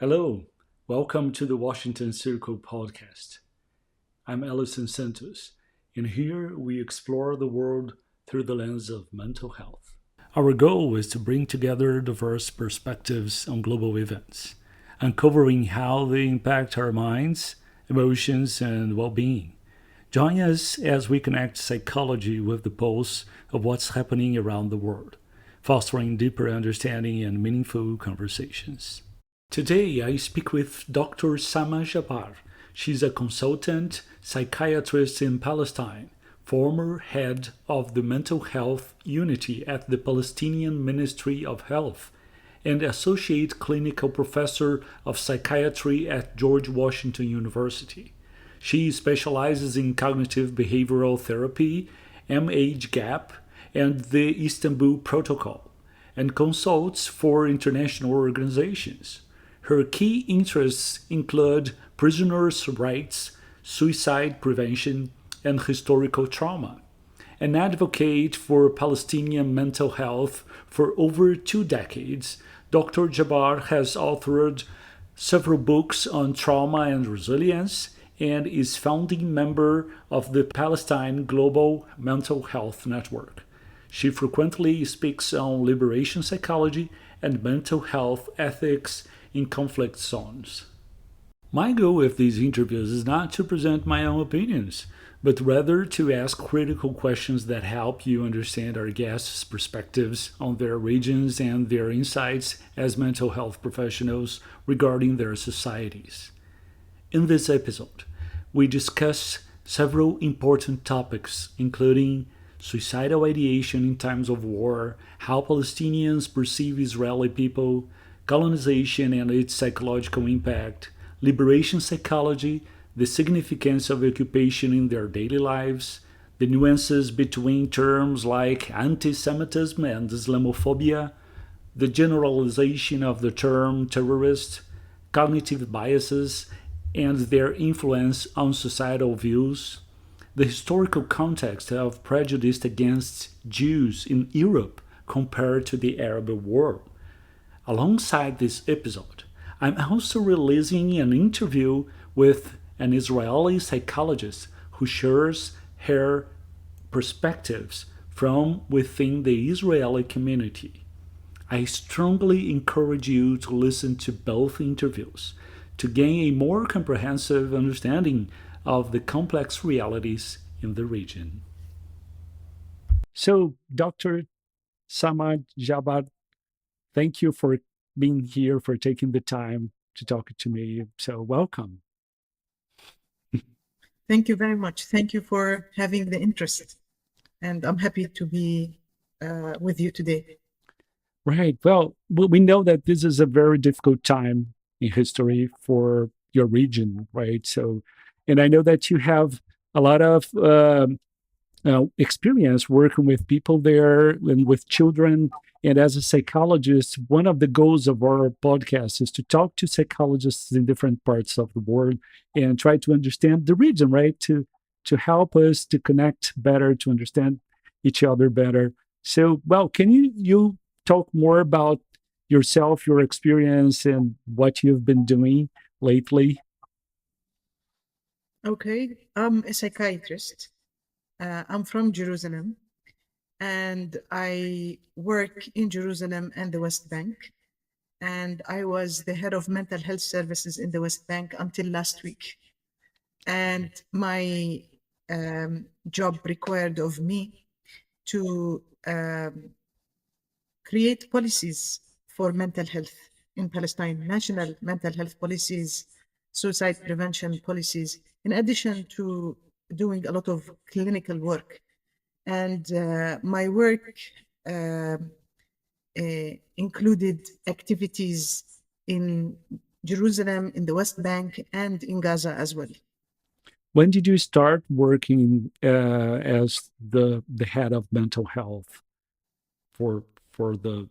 Hello, welcome to the Washington Circle podcast. I'm Élison Santos, and here we explore the world through the lens of mental health. Our goal is to bring together diverse perspectives on global events, uncovering how they impact our minds, emotions, and well being. Join us as we connect psychology with the pulse of what's happening around the world, fostering deeper understanding and meaningful conversations. Today, I speak with Dr. Samah Jabr. She's a consultant psychiatrist in Palestine, former head of the mental health unity at the Palestinian Ministry of Health, and associate clinical professor of psychiatry at George Washington University. She specializes in cognitive behavioral therapy, age gap, and the Istanbul Protocol, and consults for international organizations. Her key interests include prisoners' rights, suicide prevention, and historical trauma. An advocate for Palestinian mental health for over 2 decades, Dr. Jabr has authored several books on trauma and resilience and is founding member of the Palestine Global Mental Health Network. She frequently speaks on liberation psychology and mental health ethics in conflict zones. My goal with these interviews is not to present my own opinions, but rather to ask critical questions that help you understand our guests' perspectives on their regions and their insights as mental health professionals regarding their societies. In this episode, we discuss several important topics, including suicidal ideation in times of war, how Palestinians perceive Israeli people, colonization and its psychological impact, liberation psychology, the significance of occupation in their daily lives, the nuances between terms like anti-Semitism and Islamophobia, the generalization of the term terrorist, cognitive biases, and their influence on societal views, the historical context of prejudice against Jews in Europe compared to the Arab world. Alongside this episode, I'm also releasing an interview with an Israeli psychologist who shares her perspectives from within the Israeli community. I strongly encourage you to listen to both interviews to gain a more comprehensive understanding of the complex realities in the region. So, Dr. Samah Jabr, thank you for being here, for taking the time to talk to me. So, welcome. Thank you very much. Thank you for having the interest. And I'm happy to be with you today. Right. Well, we know that this is a very difficult time in history for your region, right? So, and I know that you have a lot of experience working with people there and with children. And as a psychologist, one of the goals of our podcast is to talk to psychologists in different parts of the world and try to understand the region, right? To help us to connect better, to understand each other better. So, well, can you talk more about yourself, your experience, and what you've been doing lately? Okay, I'm a psychiatrist. I'm from Jerusalem, and I work in Jerusalem and the West Bank. And I was the head of mental health services in the West Bank until last week. And my job required of me to create policies for mental health in Palestine, national mental health policies, suicide prevention policies, in addition to doing a lot of clinical work. And my work included activities in Jerusalem, in the West Bank, and in Gaza as well. When did you start working as the head of mental health for the?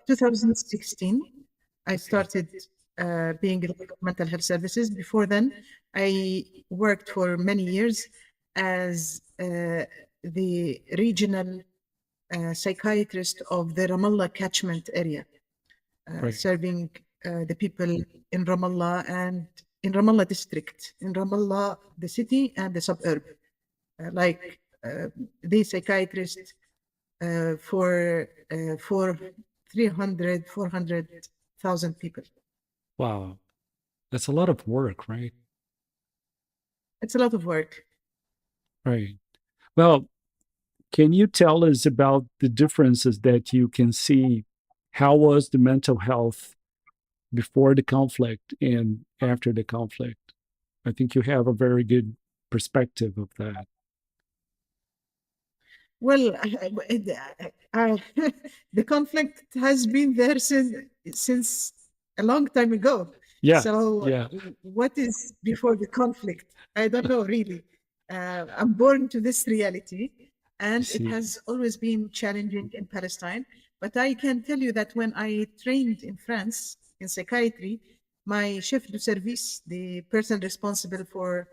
2016, I started being a mental health services. Before then, I worked for many years as the regional psychiatrist of the Ramallah catchment area, Right. serving the people in Ramallah and in Ramallah district, in Ramallah, the city and the suburb, like the psychiatrist for 400,000 people. Wow. That's a lot of work, right? It's a lot of work. Right. Well, can you tell us about the differences that you can see? How was the mental health before the conflict and after the conflict? I think you have a very good perspective of that. Well, the conflict has been there since a long time ago. Yeah, So, yeah, what is before the conflict? I don't know really. I'm born to this reality, I and it see. has always been challenging in Palestine. But I can tell you that when I trained in France in psychiatry, my chef de service, the person responsible for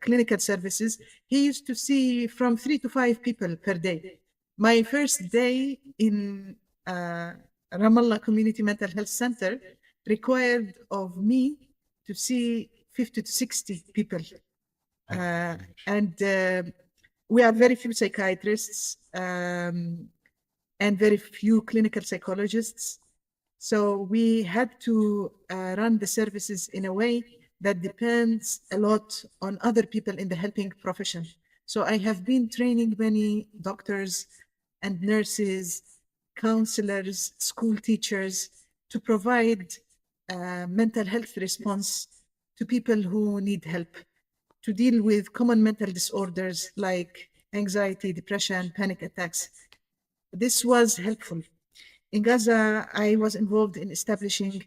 clinical services, he used to see from 3 to 5 people per day. My first day in Ramallah Community Mental Health Center required of me to see 50 to 60 people. And we are very few psychiatrists and very few clinical psychologists. So we had to run the services in a way that depends a lot on other people in the helping profession. So I have been training many doctors and nurses, counselors, school teachers to provide mental health response to people who need help, to deal with common mental disorders like anxiety, depression, panic attacks. This was helpful. In Gaza, I was involved in establishing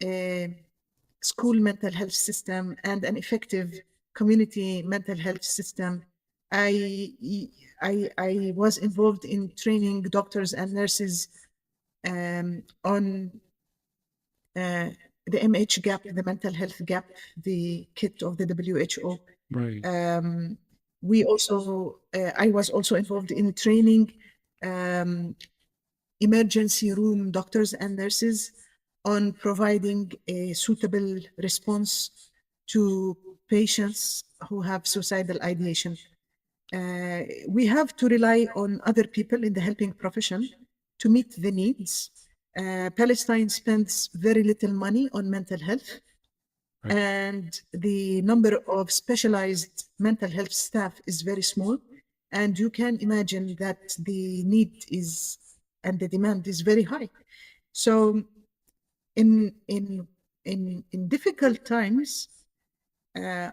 a school mental health system and an effective community mental health system. I was involved in training doctors and nurses on the MH gap, the mental health gap, the kit of the WHO. Right. I was also involved in training emergency room doctors and nurses on providing a suitable response to patients who have suicidal ideation. We have to rely on other people in the helping profession to meet the needs. Palestine spends very little money on mental health, Right. and the number of specialized mental health staff is very small. And you can imagine that the need is and the demand is very high. So in difficult times,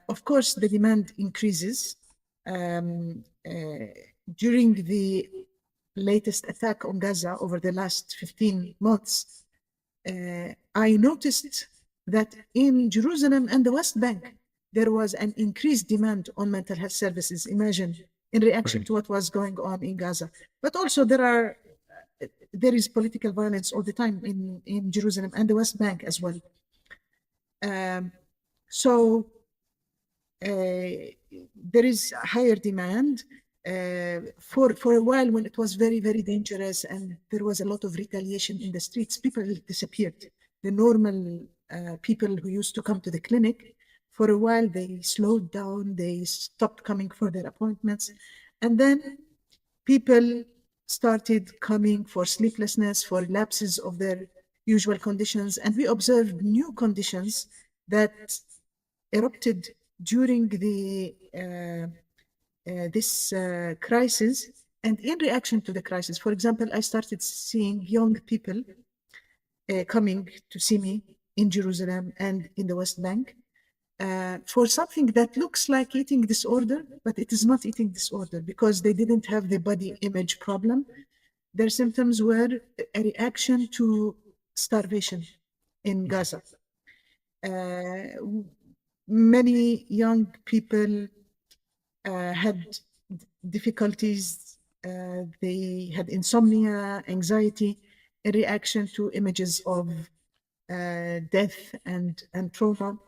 of course, the demand increases. During the latest attack on Gaza over the last 15 months, I noticed that in Jerusalem and the West Bank, there was an increased demand on mental health services, imagine, in reaction to what was going on in Gaza. But also there is political violence all the time in Jerusalem and the West Bank as well. So there is higher demand. For a while, when it was very, very dangerous and there was a lot of retaliation in the streets, people disappeared. The normal people who used to come to the clinic, for a while, they slowed down, they stopped coming for their appointments. And then people started coming for sleeplessness, for lapses of their usual conditions. And we observed new conditions that erupted during this crisis and in reaction to the crisis. For example, I started seeing young people coming to see me in Jerusalem and in the West Bank for something that looks like eating disorder, but it is not eating disorder because they didn't have the body image problem. Their symptoms were a reaction to starvation in Gaza. Many young people had difficulties. They had insomnia, anxiety, in reaction to images of death and trauma.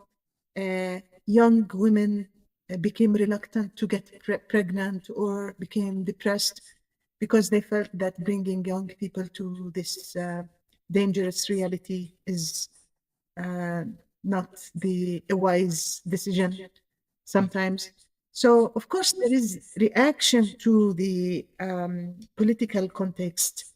Young women became reluctant to get pregnant or became depressed because they felt that bringing young people to this dangerous reality is not a wise decision sometimes. So, of course, there is reaction to the political context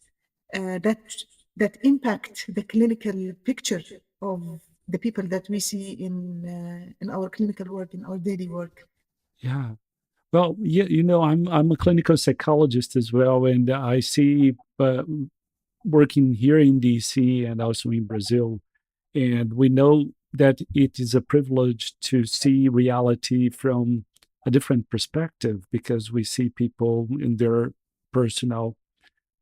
that impact the clinical picture of the people that we see in our clinical work, in our daily work. Yeah. Well, yeah, I'm a clinical psychologist as well, and I see working here in DC and also in Brazil, and we know that it is a privilege to see reality from a different perspective because we see people in their personal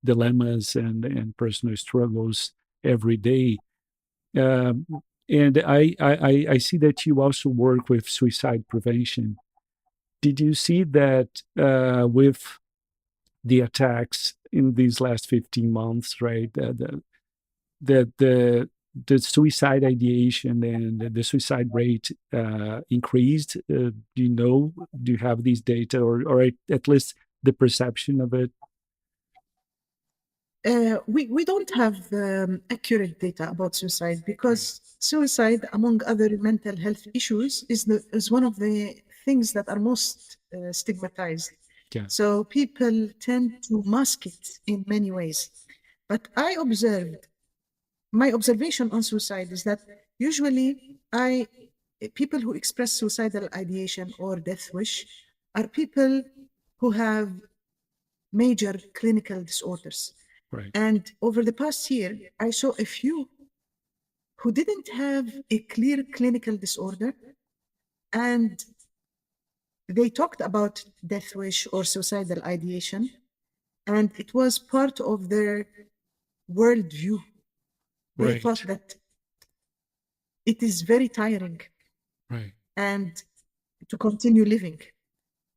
dilemmas and personal struggles every day. Um, and I see that you also work with suicide prevention. Did you see that with the attacks in these last 15 months, right? The suicide ideation and the suicide rate increased. Do you have these data or at least the perception of it? We don't have accurate data about suicide because suicide, among other mental health issues, is one of the things that are most stigmatized. Yeah. So people tend to mask it in many ways. But my observation on suicide is that usually people who express suicidal ideation or death wish are people who have major clinical disorders. Right. And over the past year, I saw a few who didn't have a clear clinical disorder, and they talked about death wish or suicidal ideation, and it was part of their worldview. They thought Right. that it is very tiring Right. and to continue living.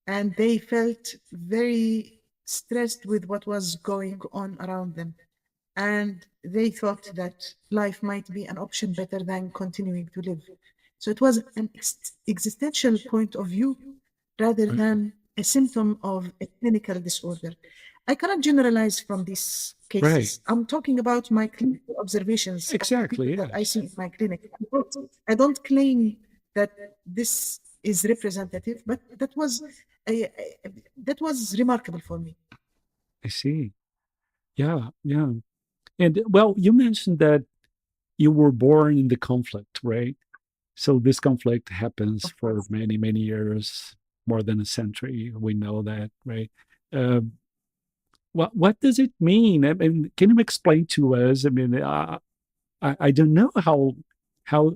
And they felt very stressed with what was going on around them. And they thought that life might be an option better than continuing to live. So it was an existential point of view rather than a symptom of a clinical disorder. I cannot generalize from these cases. Right. I'm talking about my clinical observations of the Exactly. people that I Yes. see in my clinic. I don't claim that this is representative, but that was remarkable for me. I see. Yeah. Yeah. And well, you mentioned that you were born in the conflict, right? So this conflict happens Of for course. many, many years, more than a century. We know that, right? Um, what does it mean? I mean, can you explain to us? I mean, I don't know how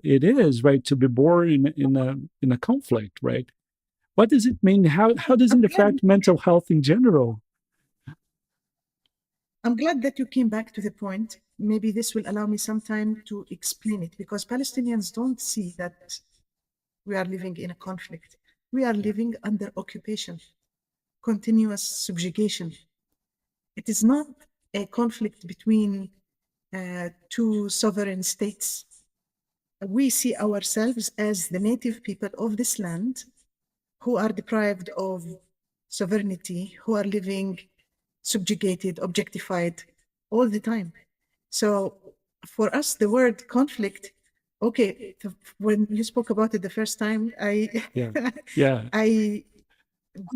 it is, right, to be born in a conflict, right? What does it mean? How does I'm it glad affect mental health in general? I'm glad that you came back to the point. Maybe this will allow me some time to explain it because Palestinians don't see that we are living in a conflict. We are Yeah. living under occupation, continuous subjugation. It is not a conflict between two sovereign states. We see ourselves as the native people of this land who are deprived of sovereignty, who are living subjugated, objectified all the time. So for us, the word conflict, okay, when you spoke about it the first time, Yeah. Yeah. I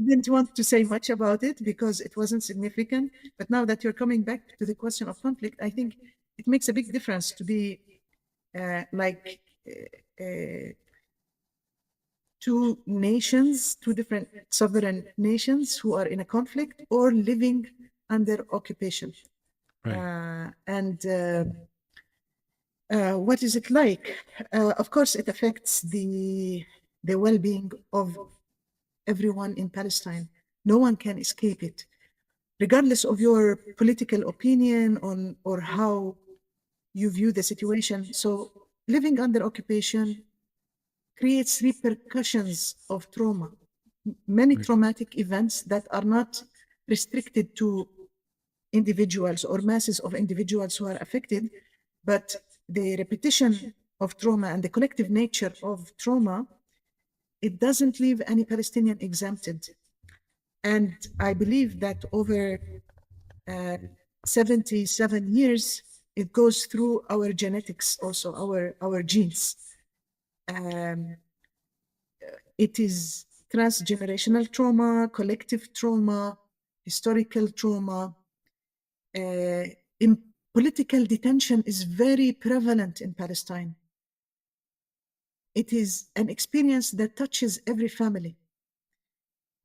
didn't want to say much about it because it wasn't significant. But now that you're coming back to the question of conflict, I think it makes a big difference to be like two nations, two different sovereign nations who are in a conflict or living under occupation. Right. What is it like? Of course, it affects the well-being of everyone in Palestine. No one can escape it, regardless of your political opinion on or how you view the situation. So, living under occupation creates repercussions of trauma, many Right. traumatic events that are not restricted to individuals or masses of individuals who are affected, but the repetition of trauma and the collective nature of trauma, it doesn't leave any Palestinian exempted. And I believe that over 77 years, it goes through our genetics, also our genes. It is transgenerational trauma, collective trauma, historical trauma. In political detention is very prevalent in Palestine. It is an experience that touches every family.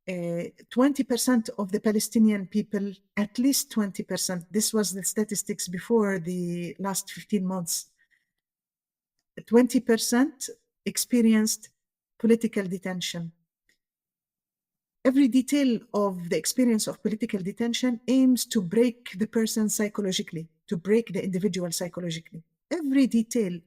20% of the Palestinian people, at least 20%, this was the statistics before the last 15 months, 20% experienced political detention. Every detail of the experience of political detention aims to break the person psychologically, to break the individual psychologically. Every detail,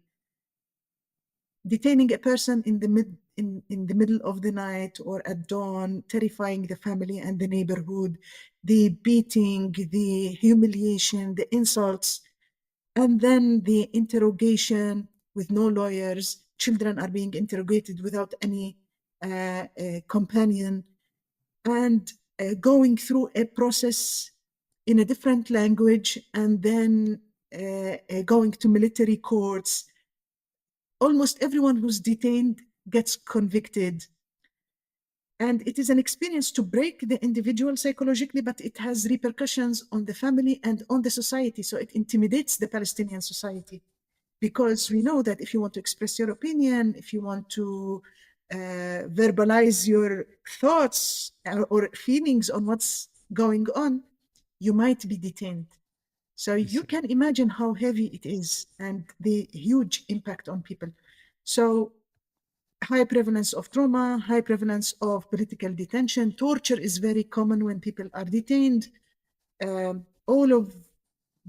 detaining a person in the middle of the night or at dawn, terrifying the family and the neighborhood, the beating, the humiliation, the insults, and then the interrogation with no lawyers. Children are being interrogated without any companion, and going through a process in a different language, and then going to military courts. Almost everyone who's detained gets convicted. And it is an experience to break the individual psychologically, but it has repercussions on the family and on the society. So it intimidates the Palestinian society, because we know that if you want to express your opinion, if you want to verbalize your thoughts or feelings on what's going on, you might be detained. So you can imagine how heavy it is and the huge impact on people. So high prevalence of trauma, high prevalence of political detention. Torture is very common when people are detained. All of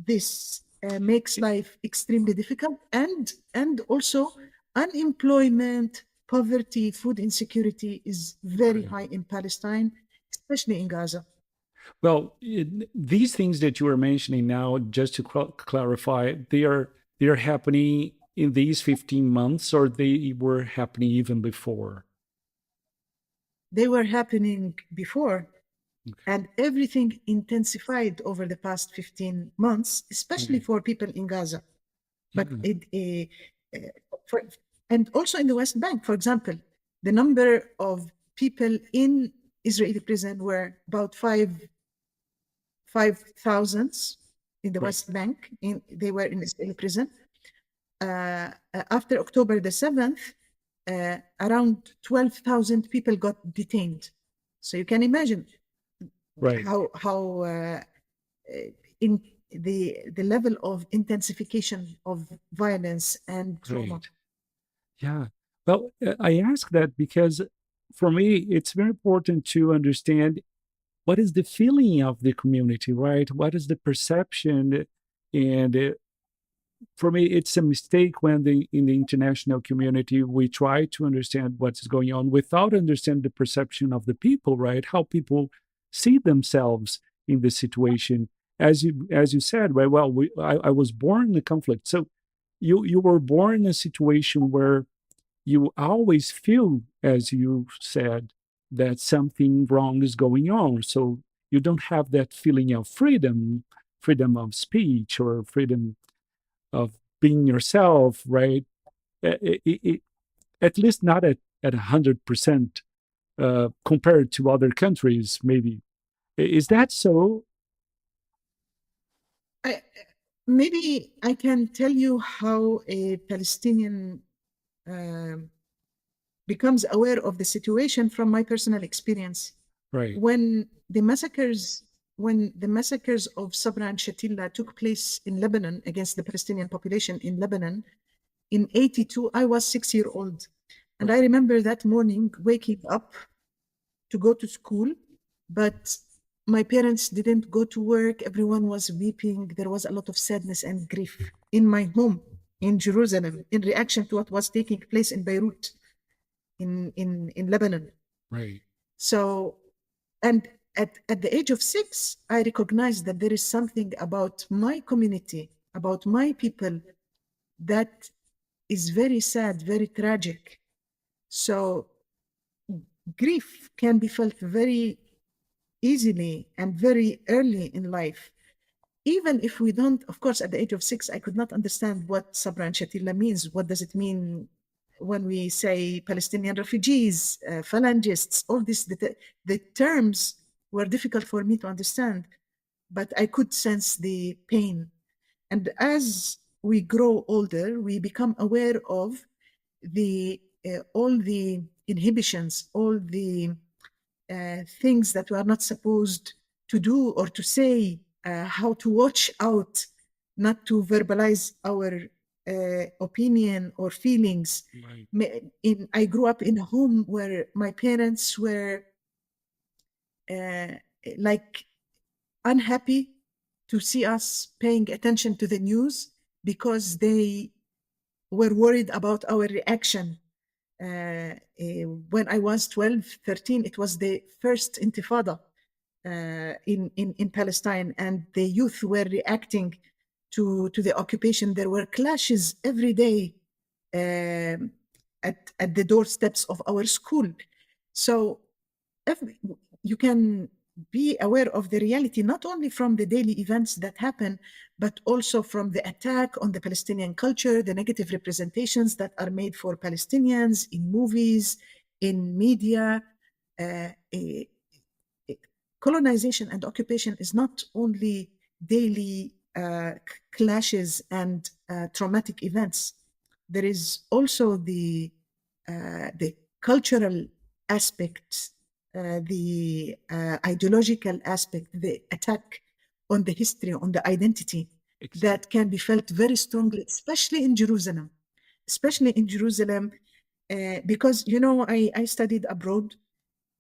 this makes life extremely difficult, and also unemployment, poverty, food insecurity is very high in Palestine, especially in Gaza. Well, these things that you are mentioning now, just to clarify, they are happening in these 15 months, or they were happening even before? They were happening before, and everything intensified over the past 15 months, especially for people in Gaza. But and also in the West Bank, for example, the number of people in Israeli prison were about 5,000 in the West Bank. They were in Israeli prison. After October the 7th, around 12,000 people got detained. So you can imagine how in the level of intensification of violence and trauma. Yeah. Well, I ask that because for me, it's very important to understand what is the feeling of the community, right? What is the perception? And for me, it's a mistake when in the international community, we try to understand what's going on without understanding the perception of the people, right? How people see themselves in the situation. As you said, right? Well, I was born in a conflict. So you were born in a situation where you always feel, as you said, that something wrong is going on. So you don't have that feeling of freedom of speech or freedom of being yourself, right? At least not at 100% compared to other countries, maybe. Is that so? Maybe I can tell you how a Palestinian becomes aware of the situation from my personal experience. Right. When the massacres of Sabra and Shatila took place in Lebanon against the Palestinian population in Lebanon in 82, I was 6-year-old. And I remember that morning waking up to go to school, but my parents didn't go to work. Everyone was weeping. There was a lot of sadness and grief in my home in Jerusalem in reaction to what was taking place in Beirut, in Lebanon. Right. So, and at the age of 6, I recognized that there is something about my community, about my people, that is very sad, very tragic. So grief can be felt very easily and very early in life. even if we don't, of course, at the age of 6, I could not understand what Sabra and Shatila means. What does it mean when we say Palestinian refugees, phalangists, all this, the terms were difficult for me to understand, but I could sense the pain. And as we grow older, we become aware of all the inhibitions, all the things that we are not supposed to do or to say, how to watch out not to verbalize our opinion or feelings. Right. I grew up in a home where my parents were like unhappy to see us paying attention to the news because they were worried about our reaction. When I was 12, 13, it was the first intifada in Palestine, and the youth were reacting to the occupation. There were clashes every day at the doorsteps of our school. So you can be aware of the reality, not only from the daily events that happen, but also from the attack on the Palestinian culture, the negative representations that are made for Palestinians in movies, in media. Colonization and occupation is not only daily clashes and traumatic events. There is also the cultural aspect, the ideological aspect, the attack on the history, on the identity that can be felt very strongly, especially in Jerusalem. Especially in Jerusalem, because, I studied abroad,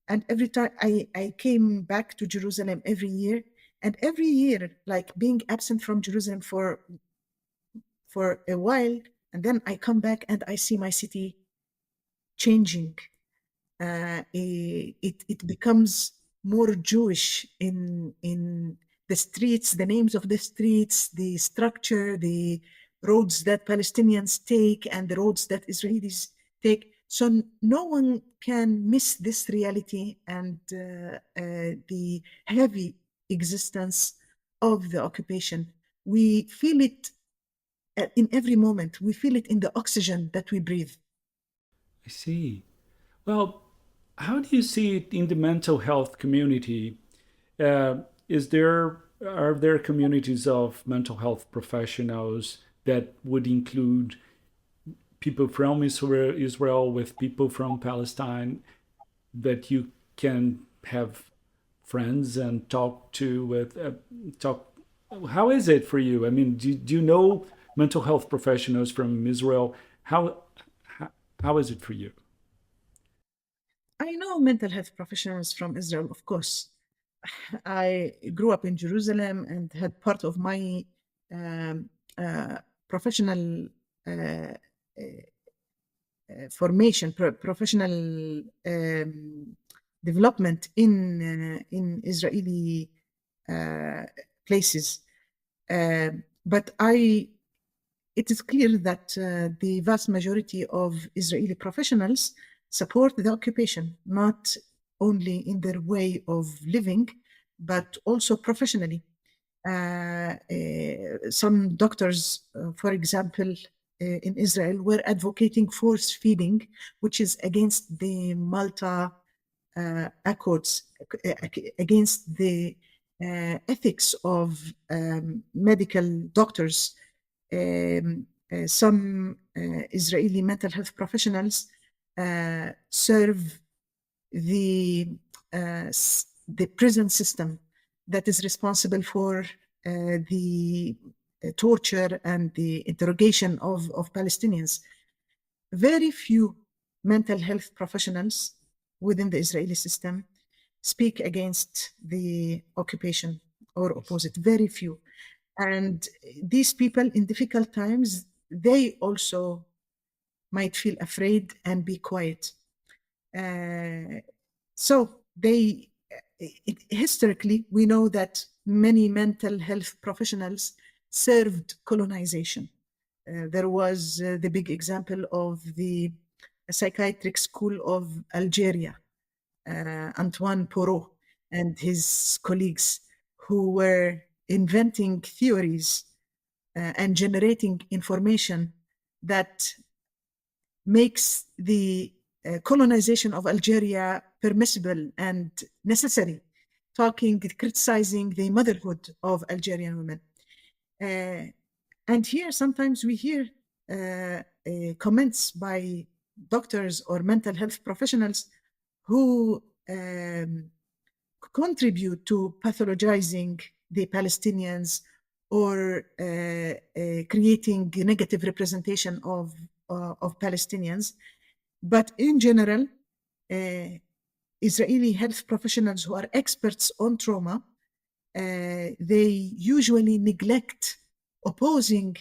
and every time I came back to Jerusalem every year, and every year, like being absent from Jerusalem for a while, and then I come back and I see my city changing. It becomes more Jewish in the streets, the names of the streets, the structure, the roads that Palestinians take and the roads that Israelis take. So no one can miss this reality and the heavy existence of the occupation. We feel it in every moment. We feel it in the oxygen that we breathe. I see. Well, how do you see it in the mental health community? Uh, is there Are there communities of mental health professionals that would include people from Israel with people from Palestine that you can have friends and talk to with talk? How is it for you? I mean, do you know mental health professionals from Israel? How, how is it for you? I know mental health professionals from Israel, of course. I grew up in Jerusalem and had part of my um, professional formation, professional development in Israeli uh, places. But it is clear that the vast majority of Israeli professionals support the occupation, not only in their way of living, but also professionally. Some doctors, for example, in Israel, were advocating force feeding, which is against the Malta Accords, against the ethics of medical doctors. Some Israeli mental health professionals serve the the prison system that is responsible for the torture and the interrogation of Palestinians. Very few mental health professionals within the Israeli system speak against the occupation or oppose it. Very few. And these people in difficult times, they also might feel afraid and be quiet. So historically, we know that many mental health professionals served colonization. There was the big example of the psychiatric school of Algeria, Antoine Porot and his colleagues, who were inventing theories and generating information that makes the colonization of Algeria permissible and necessary, criticizing the motherhood of Algerian women. And here sometimes we hear comments by doctors or mental health professionals who contribute to pathologizing the Palestinians or creating a negative representation of Palestinians. But in general, Israeli health professionals who are experts on trauma, they usually neglect opposing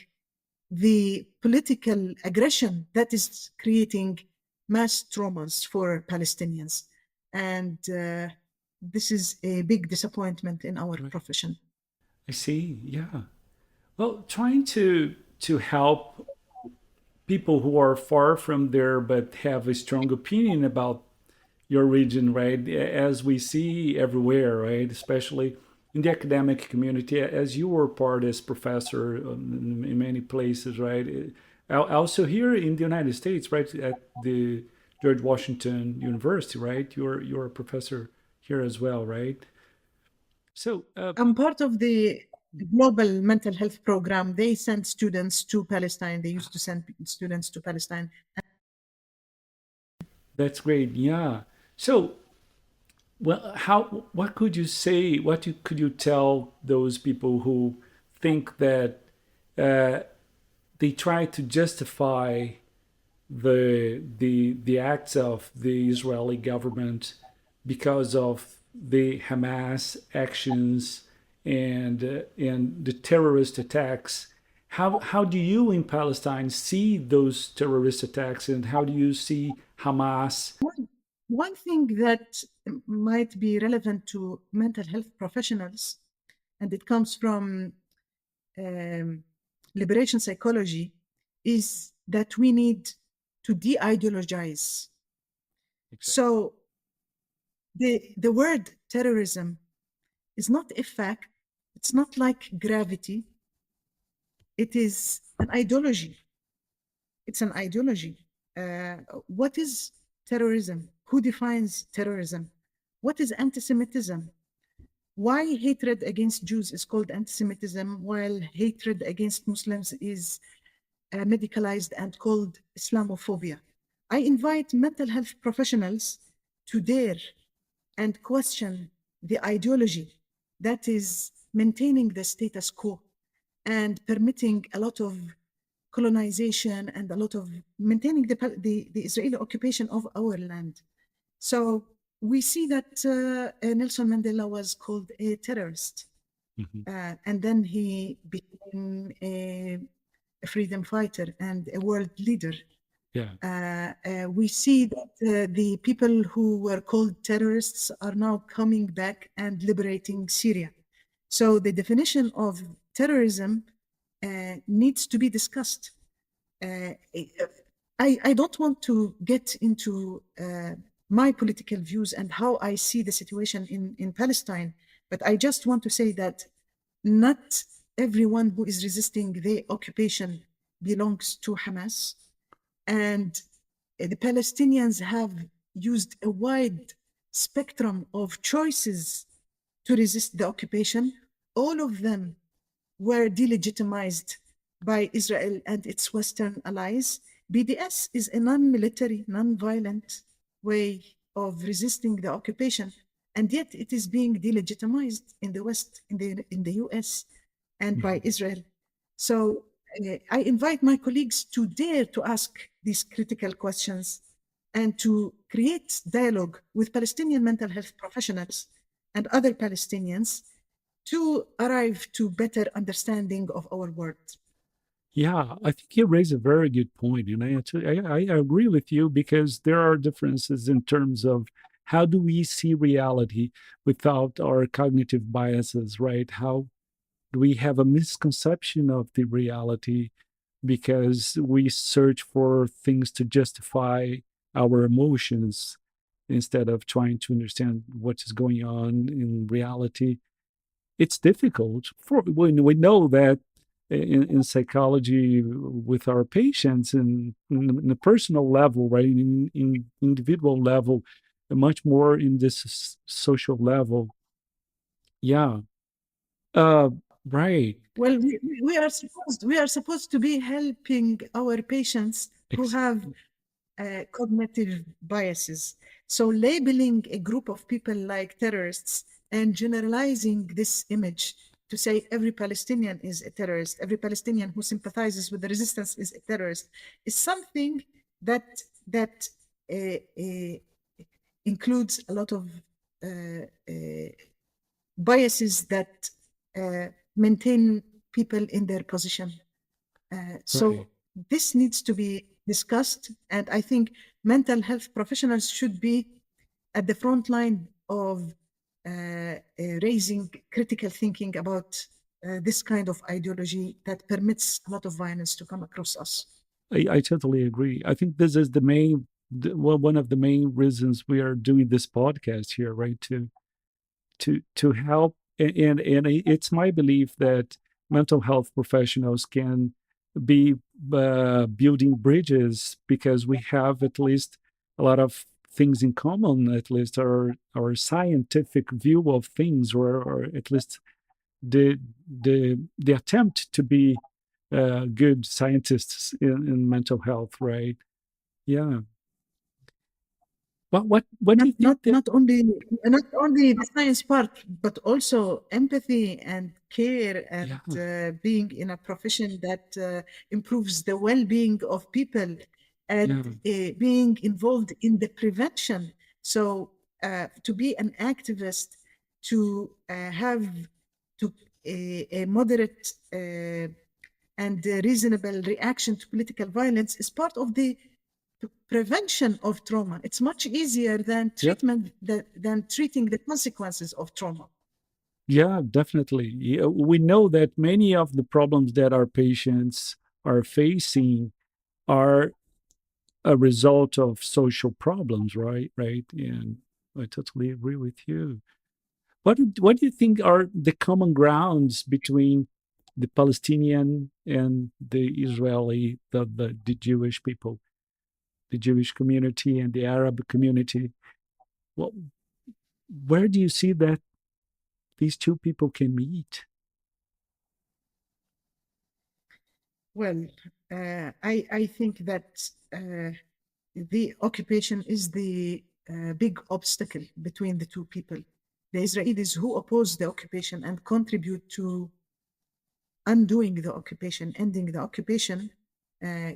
the political aggression that is creating mass traumas for Palestinians. And this is a big disappointment in our profession. I see. Yeah. Well, trying to help people who are far from there but have a strong opinion about your region, right? As we see everywhere, right? Especially in the academic community, as you were part as professor in many places, right? Also here in the United States, right? At the George Washington University, right? You're a professor here as well, right? So I'm part of the global mental health program. They send students to Palestine. They used to send students to Palestine. that's great. Yeah. So, well, what could you say? Could you tell those people who think that uh, they try to justify the acts of the Israeli government because of the Hamas actions and the terrorist attacks? How do you in Palestine see those terrorist attacks, and how do you see Hamas? One thing that might be relevant to mental health professionals, and it comes from liberation psychology, is that we need to de-ideologize. Exactly. So the word terrorism is not a fact. It's not like gravity. It is an ideology. It's an ideology. What is terrorism? Who defines terrorism? What is anti-Semitism? Why hatred against Jews is called anti-Semitism, while hatred against Muslims is medicalized and called Islamophobia? I invite mental health professionals to dare and question the ideology that is maintaining the status quo and permitting a lot of colonization and a lot of maintaining the Israeli occupation of our land. So we see that Nelson Mandela was called a terrorist. And then he became a freedom fighter and a world leader. Yeah. We see that the people who were called terrorists are now coming back and liberating Syria. So the definition of terrorism needs to be discussed. I don't want to get into my political views and how I see the situation in Palestine, but I just want to say that not everyone who is resisting the occupation belongs to Hamas. And the Palestinians have used a wide spectrum of choices to resist the occupation. All of them were delegitimized by Israel and its Western allies. BDS is a non-military, non-violent way of resisting the occupation, and yet it is being delegitimized in the West, in the US, and by Israel. So I invite my colleagues to dare to ask these critical questions and to create dialogue with Palestinian mental health professionals and other Palestinians to arrive to better understanding of our world. Yeah, I think you raise a very good point, and I agree with you because there are differences in terms of how do we see reality without our cognitive biases, right? How do we have a misconception of the reality because we search for things to justify our emotions instead of trying to understand what is going on in reality? it's difficult for when we know that in psychology with our patients and in a personal level, right, in individual level, much more in this social level. Yeah. Uh, right. Well, we are supposed to be helping our patients who Ex- have cognitive biases. So labeling a group of people like terrorists and generalizing this image to say every Palestinian is a terrorist, every Palestinian who sympathizes with the resistance is a terrorist, is something that uh, uh, includes a lot of uh, uh, biases that maintain people in their position. So right. this needs to be discussed, and I think mental health professionals should be at the front line of raising critical thinking about this kind of ideology that permits a lot of violence to come across us. I totally agree. I think this is the main, well, one of the main reasons we are doing this podcast here, right? To help, and it's my belief that mental health professionals can be building bridges because we have at least a lot of things in common, at least our scientific view of things, or at least the the attempt to be good scientists in mental health, right? Yeah. What do not you not think that? not only the science part, but also empathy and care and Yeah, being in a profession that improves the well-being of people and yeah, being involved in the prevention. So to be an activist, to have to a moderate and reasonable reaction to political violence is part of the prevention of trauma. It's much easier than yeah. than treating the consequences of trauma. Yeah, definitely. Yeah, we know that many of the problems that our patients are facing are a result of social problems, right? Right. And I totally agree with you. What do you think are the common grounds between the Palestinian and the Israeli, the Jewish people, the Jewish community and the Arab community? Well, where do you see that these two people can meet? Well, I think that the occupation is the big obstacle between the two people. The Israelis who oppose the occupation and contribute to undoing the occupation, ending the occupation,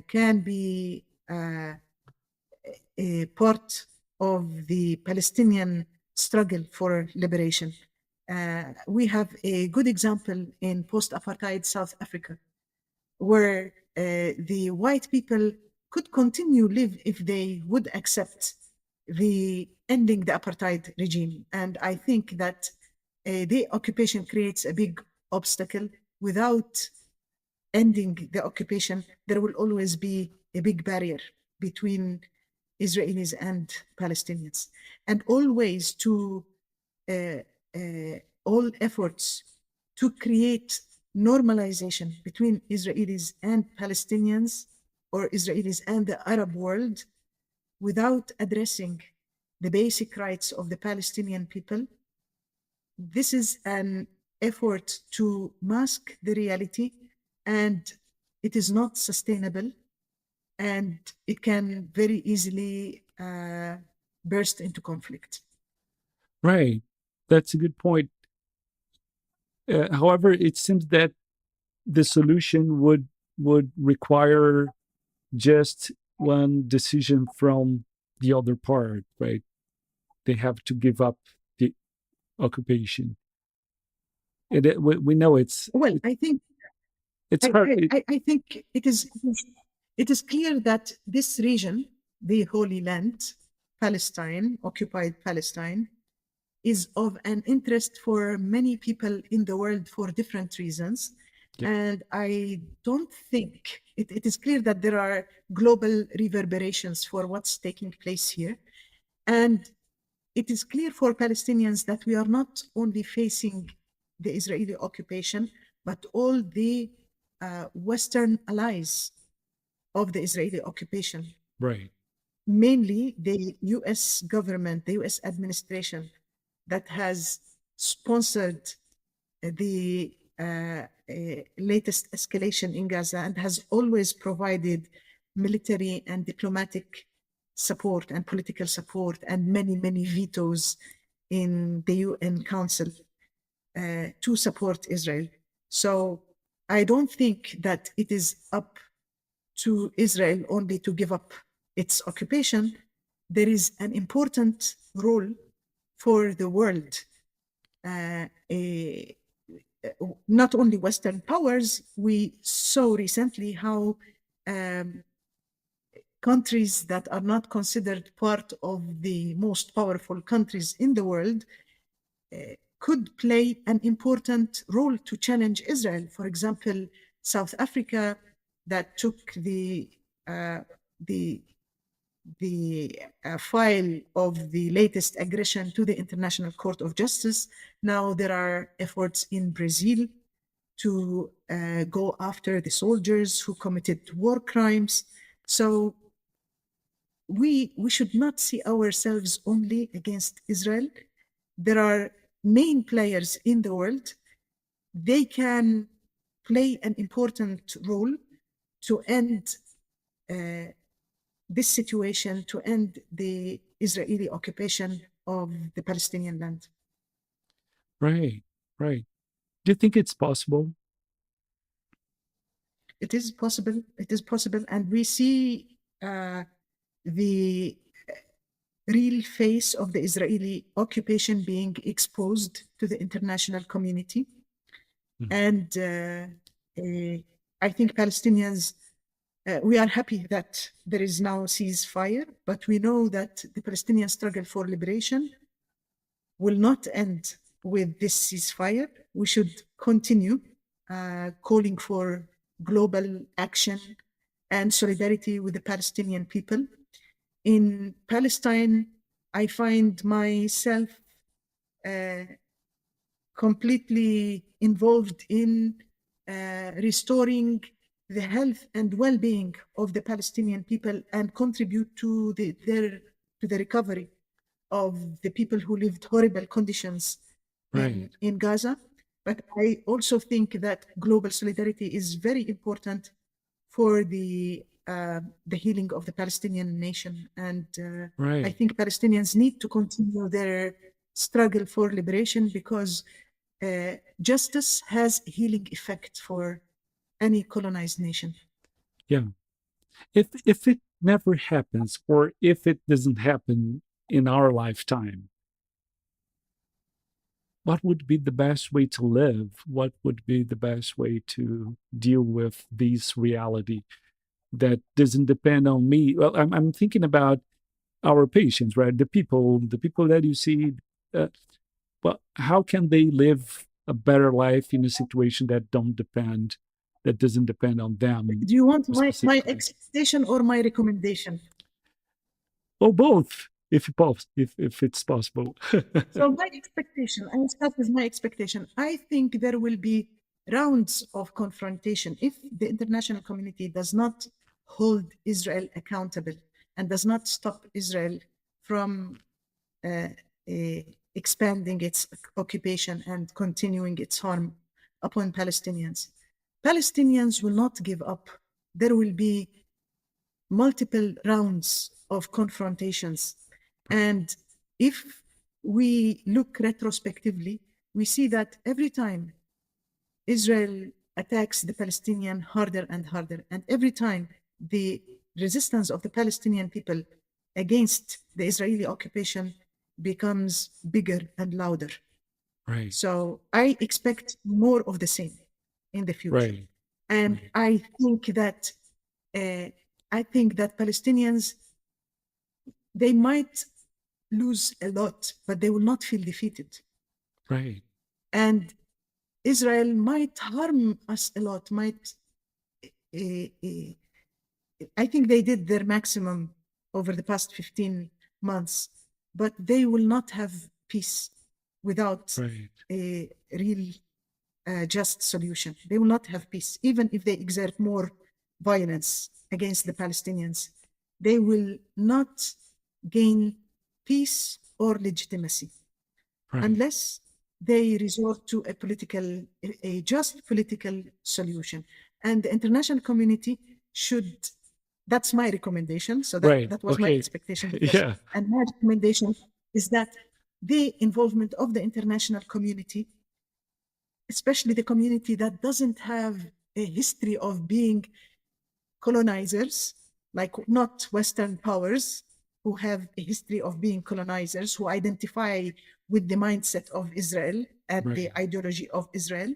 can be a part of the Palestinian struggle for liberation. We have a good example in post-apartheid South Africa, where the white people could continue live if they would accept the ending the apartheid regime. And I think that the occupation creates a big obstacle. Without ending the occupation, there will always be a big barrier between Israelis and Palestinians. And always to all efforts to create normalization between Israelis and Palestinians or Israelis and the Arab world without addressing the basic rights of the Palestinian people. This is an effort to mask the reality, and it is not sustainable, and it can very easily burst into conflict. Right. That's a good point. However, it seems that the solution would require just one decision from the other part, right? They have to give up the occupation. And we know Well, I think it's I, hard. I, I I think it is clear that this region, the Holy Land, Palestine, occupied Palestine, is of an interest for many people in the world for different reasons. Yeah, And I don't think it is clear that there are global reverberations for what's taking place here. And it is clear for Palestinians that we are not only facing the Israeli occupation, but all the Western allies of the Israeli occupation. Right. Mainly the US government, the US administration that has sponsored the latest escalation in Gaza and has always provided military and diplomatic support and political support and many, many vetoes in the UN Council to support Israel. So I don't think that it is up to Israel only to give up its occupation. There is an important role for the world, not only Western powers. We saw recently how countries that are not considered part of the most powerful countries in the world could play an important role to challenge Israel. For example, South Africa, that took the file of the latest aggression to the International Court of Justice. Now there are efforts in Brazil to go after the soldiers who committed war crimes. So we should not see ourselves only against Israel. There are main players in the world. They can play an important role to end this situation, to end the Israeli occupation of the Palestinian land. Right. Right. Do you think it's possible? It is possible. It is possible. And we see the real face of the Israeli occupation being exposed to the international community. And I think Palestinians, we are happy that there is now ceasefire, but we know that the Palestinian struggle for liberation will not end with this ceasefire. We should continue calling for global action and solidarity with the Palestinian people. In Palestine, I find myself completely involved in restoring the health and well-being of the Palestinian people and contribute to the recovery of the people who lived horrible conditions in Gaza. But I also think that global solidarity is very important for the healing of the Palestinian nation. And I think Palestinians need to continue their struggle for liberation, because justice has a healing effect for any colonized nation. Yeah. If it never happens, or if it doesn't happen in our lifetime, what would be the best way to live? What would be the best way to deal with this reality that doesn't depend on me? Well, I'm thinking about our patients, right? The people that you see. Well, how can they live a better life in a situation that doesn't depend on them? Do you want my expectation or my recommendation? Or both, if it's possible. So my expectation, I will start with my expectation. I think there will be rounds of confrontation if the international community does not hold Israel accountable and does not stop Israel from expanding its occupation and continuing its harm upon Palestinians. Palestinians will not give up. There will be multiple rounds of confrontations. And if we look retrospectively, we see that every time Israel attacks the Palestinian harder and harder, and every time the resistance of the Palestinian people against the Israeli occupation becomes bigger and louder. Right. So I expect more of the same in the future. Right. And I think that Palestinians, they might lose a lot, but they will not feel defeated. Right. And Israel might harm us a lot. I think they did their maximum over the past 15 months, but they will not have peace without a real just solution. They will not have peace. Even if they exert more violence against the Palestinians, they will not gain peace or legitimacy unless they resort to a just political solution. And the international community should, that's my recommendation. So that was my expectation. And my recommendation is that the involvement of the international community, especially the community that doesn't have a history of being colonizers, like not Western powers who have a history of being colonizers, who identify with the mindset of Israel and the ideology of Israel.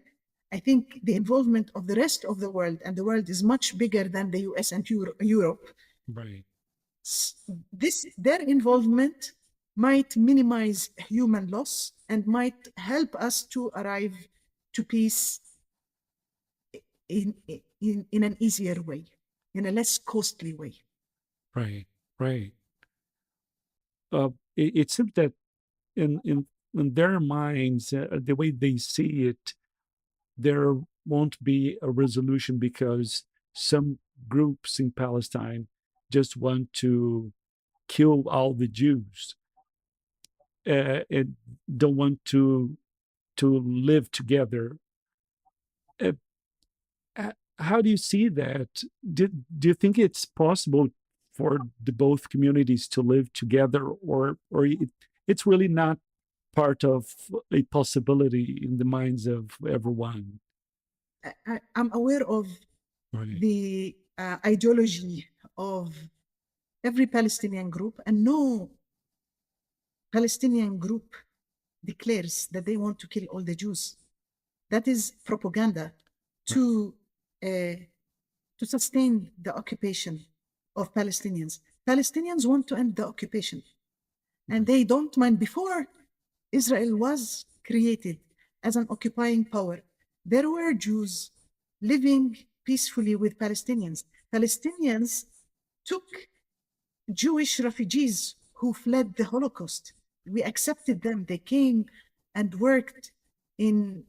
I think the involvement of the rest of the world, and the world is much bigger than the US and Europe. Their involvement might minimize human loss and might help us to arrive to peace in an easier way, in a less costly way. Right. It seems that in their minds, the way they see it, there won't be a resolution because some groups in Palestine just want to kill all the Jews and don't want to live together. How do you see that? Do you think it's possible for the both communities to live together, or it's really not part of a possibility in the minds of everyone? I'm aware of the ideology of every Palestinian group, and no Palestinian group declares that they want to kill all the Jews. That is propaganda to sustain the occupation of Palestinians. Palestinians want to end the occupation, and they don't mind. Before Israel was created as an occupying power, there were Jews living peacefully with Palestinians. Palestinians took Jewish refugees who fled the Holocaust. We accepted them. They came and worked in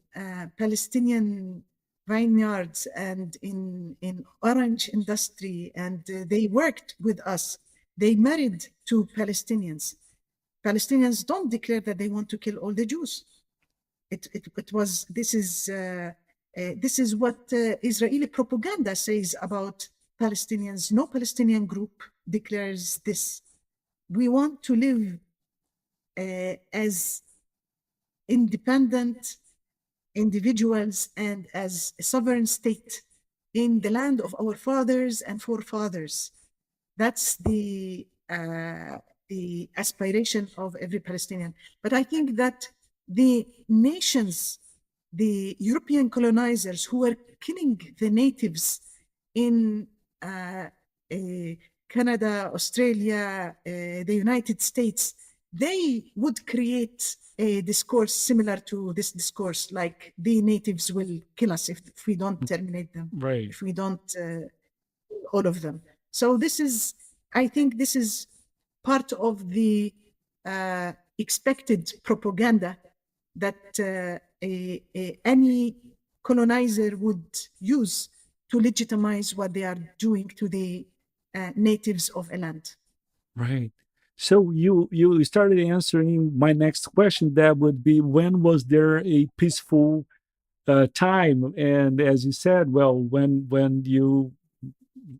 Palestinian vineyards and in orange industry, and they worked with us. They married to Palestinians. Palestinians don't declare that they want to kill all the Jews. This is what Israeli propaganda says about Palestinians. No Palestinian group declares this. We want to live as independent individuals and as a sovereign state in the land of our fathers and forefathers. That's the aspiration of every Palestinian. But I think that the nations, the European colonizers who were killing the natives in Canada, Australia, the United States, they would create a discourse similar to this discourse, like the natives will kill us if we don't terminate them, if we don't all of them. So I think this is part of the expected propaganda that any colonizer would use to legitimize what they are doing to the natives of a land. Right. So you started answering my next question. That would be, when was there a peaceful time? And as you said, well, when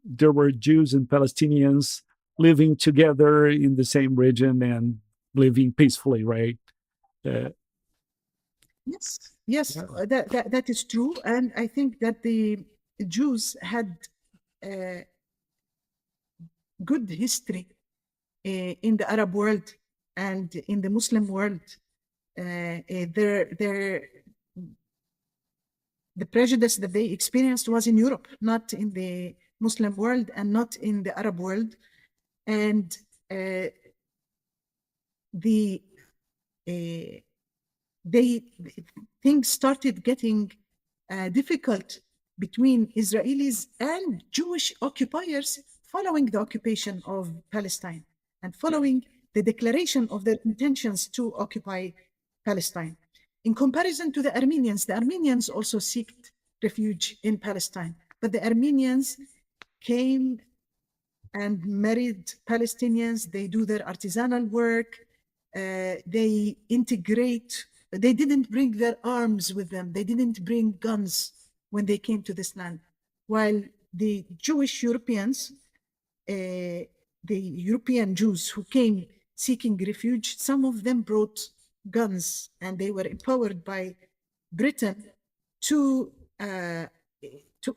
there were Jews and Palestinians living together in the same region and living peacefully, right? Yes, that is true. And I think that the Jews had good history in the Arab world and in the Muslim world. The prejudice that they experienced was in Europe, not in the Muslim world and not in the Arab world. And things started getting difficult between Israelis and Jewish occupiers following the occupation of Palestine and following the declaration of their intentions to occupy Palestine. In comparison to the Armenians also sought refuge in Palestine, but the Armenians came and married Palestinians. They do their artisanal work. They integrate. They didn't bring their arms with them. They didn't bring guns when they came to this land. While the Jewish Europeans, the European Jews who came seeking refuge, some of them brought guns, and they were empowered by Britain to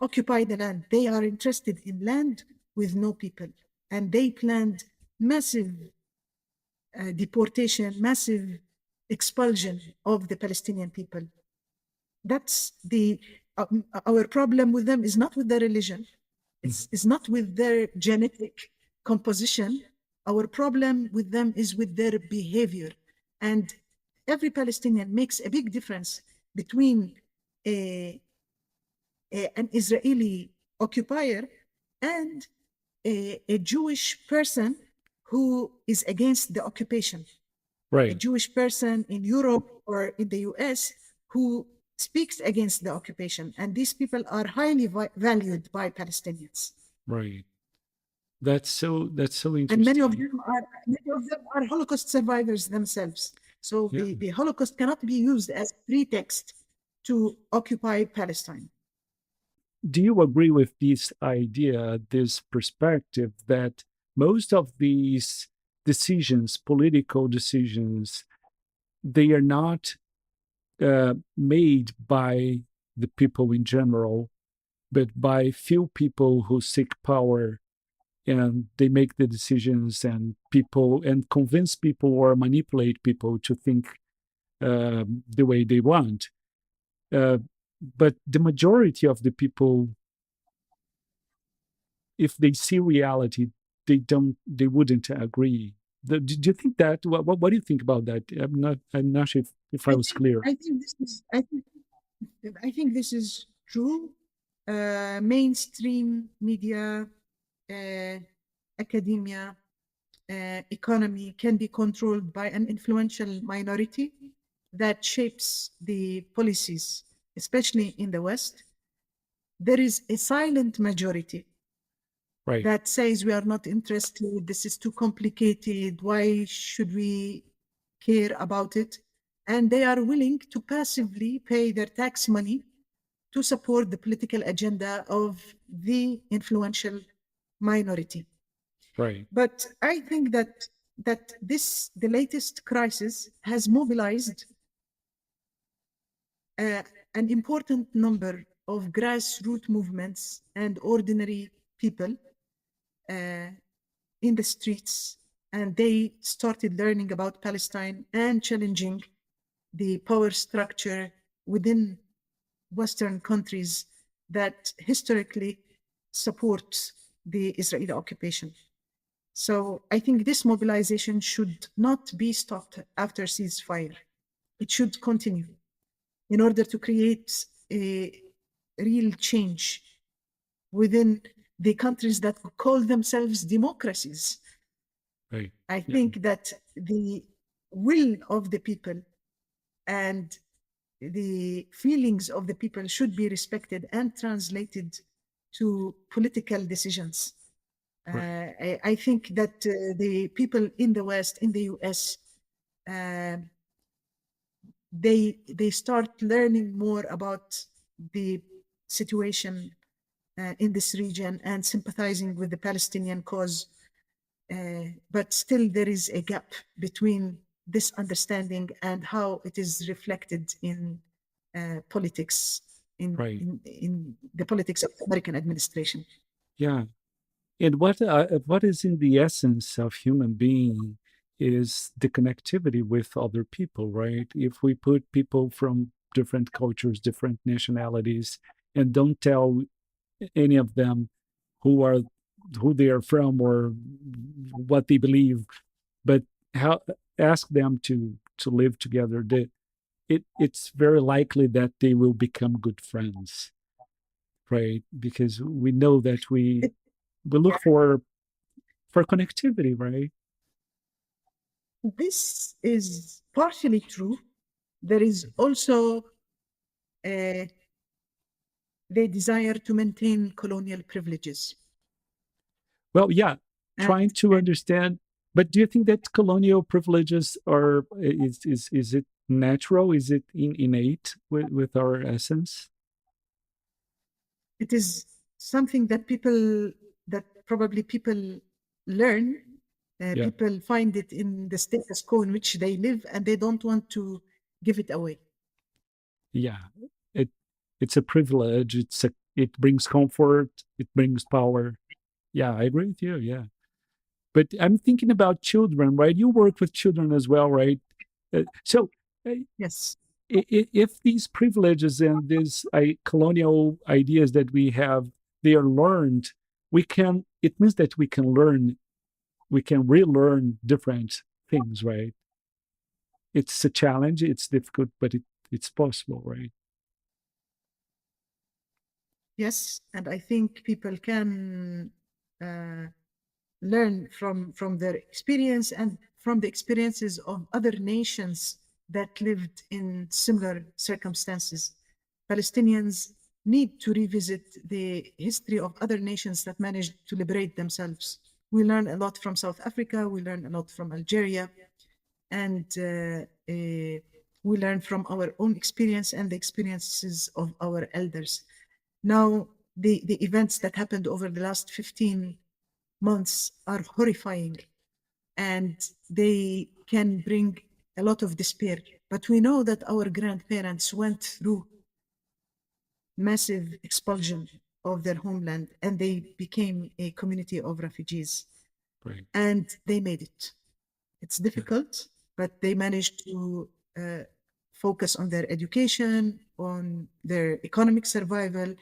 occupy the land. They are interested in land with no people, and they planned massive deportation, massive expulsion of the Palestinian people. That's our problem with them is not with their religion. It's not with their genetic composition. Our problem with them is with their behavior. And every Palestinian makes a big difference between an Israeli occupier and a Jewish person who is against the occupation. Right. A Jewish person in Europe or in the US who speaks against the occupation. And these people are highly valued by Palestinians. Right. That's so interesting. And many of them are Holocaust survivors themselves. So the Holocaust cannot be used as pretext to occupy Palestine. Do you agree with this idea, this perspective, that most of these decisions, political decisions, they are not made by the people in general, but by few people who seek power, and they make the decisions and convince people or manipulate people to think the way they want. But the majority of the people, if they see reality, they wouldn't agree. Do you think that? What do you think about that? I'm not sure if I was clear. I think this is true. Mainstream media, academia, economy can be controlled by an influential minority that shapes the policies, especially in the West. There is a silent majority that says we are not interested, this is too complicated, why should we care about it? And they are willing to passively pay their tax money to support the political agenda of the influential minority. Right. But I think that the latest crisis has mobilized an important number of grassroots movements and ordinary people in the streets, and they started learning about Palestine and challenging the power structure within Western countries that historically support the Israeli occupation. So I think this mobilization should not be stopped after ceasefire. It should continue in order to create a real change within the countries that call themselves democracies. Right. I think that the will of the people and the feelings of the people should be respected and translated to political decisions. Right. I think that the people in the West, in the US, they start learning more about the situation in this region and sympathizing with the Palestinian cause. But still there is a gap between this understanding and how it is reflected in politics, in the politics of the American administration. Yeah. And what is in the essence of human being is the connectivity with other people, right? If we put people from different cultures, different nationalities, and don't tell any of them who they are from or what they believe, but ask them to live together, it's very likely that they will become good friends, right? Because we know that we look for connectivity, right? This is partially true, There is also the desire to maintain colonial privileges. Well, yeah, And, trying to understand. But do you think that colonial privileges are is it natural? Is it innate with our essence? it is something that probably people learn. Yeah, People find it in the status quo in which they live, and they don't want to give it away. yeah. It it's a privilege. It brings comfort. It brings power. Yeah, I agree with you. Yeah, but I'm thinking about children, right? You work with children as well, right? So, uh, Yes. if these privileges and these colonial ideas that we have, they are learned, we can. It means that we can learn. We can relearn different things, right? It's a challenge. It's difficult, but it's possible, right? Yes, and I think people can uh, learn from their experience and from the experiences of other nations that lived in similar circumstances. Palestinians need to revisit the history of other nations that managed to liberate themselves. We learn a lot from South Africa, we learn a lot from Algeria, and we learn from our own experience and the experiences of our elders. Now, the events that happened over the last 15 months are horrifying, and they can bring a lot of despair. But we know that our grandparents went through massive expulsion of their homeland, and they became a community of refugees, Right. and they made it. It's Yeah. difficult, but they managed to focus on their education, on their economic survival.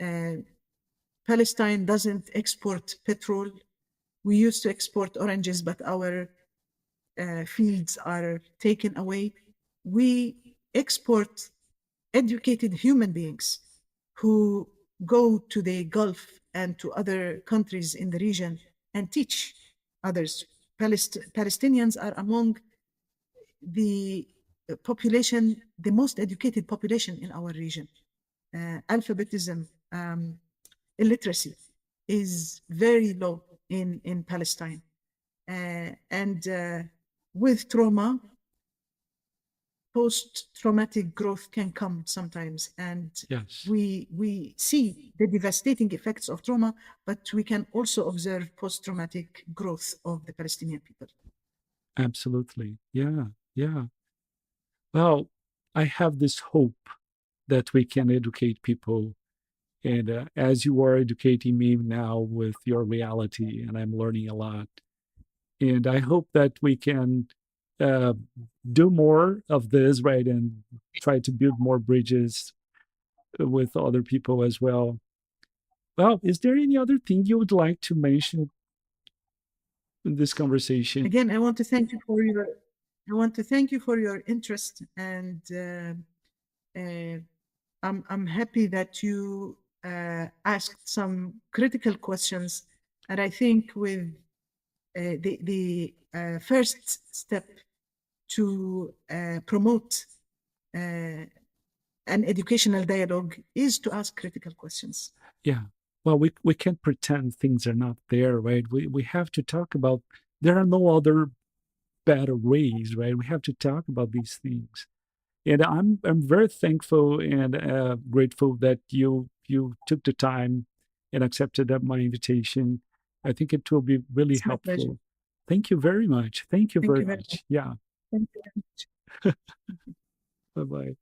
Uh, Palestine doesn't export petrol. We used to export oranges, but our fields are taken away. We export educated human beings who go to the Gulf and to other countries in the region and teach others. Palestinians are among the population, the most educated population in our region. Alphabetism, illiteracy is very low in Palestine. And with trauma, post-traumatic growth can come sometimes. And Yes. we see the devastating effects of trauma, but we can also observe post-traumatic growth of the Palestinian people. Absolutely. Yeah. Yeah. Well, I have this hope that we can educate people. And as you are educating me now with your reality, and I'm learning a lot. And I hope that we can uh, do more of this, right? And try to build more bridges with other people as well. Well, is there any other thing you would like to mention in this conversation? Again, I want to thank you for your interest, and uh, I'm happy that you asked some critical questions. And I think with the first step to promote an educational dialogue is to ask critical questions. Yeah. Well, we can't pretend things are not there, right? We have to talk about, there are no other better ways, right? We have to talk about these things. And I'm very thankful and grateful that you took the time and accepted my invitation. I think it will be really It's my pleasure. helpful. Thank you very much. Thank you Thank very you very much. much. Yeah. Thank you very much. Bye bye.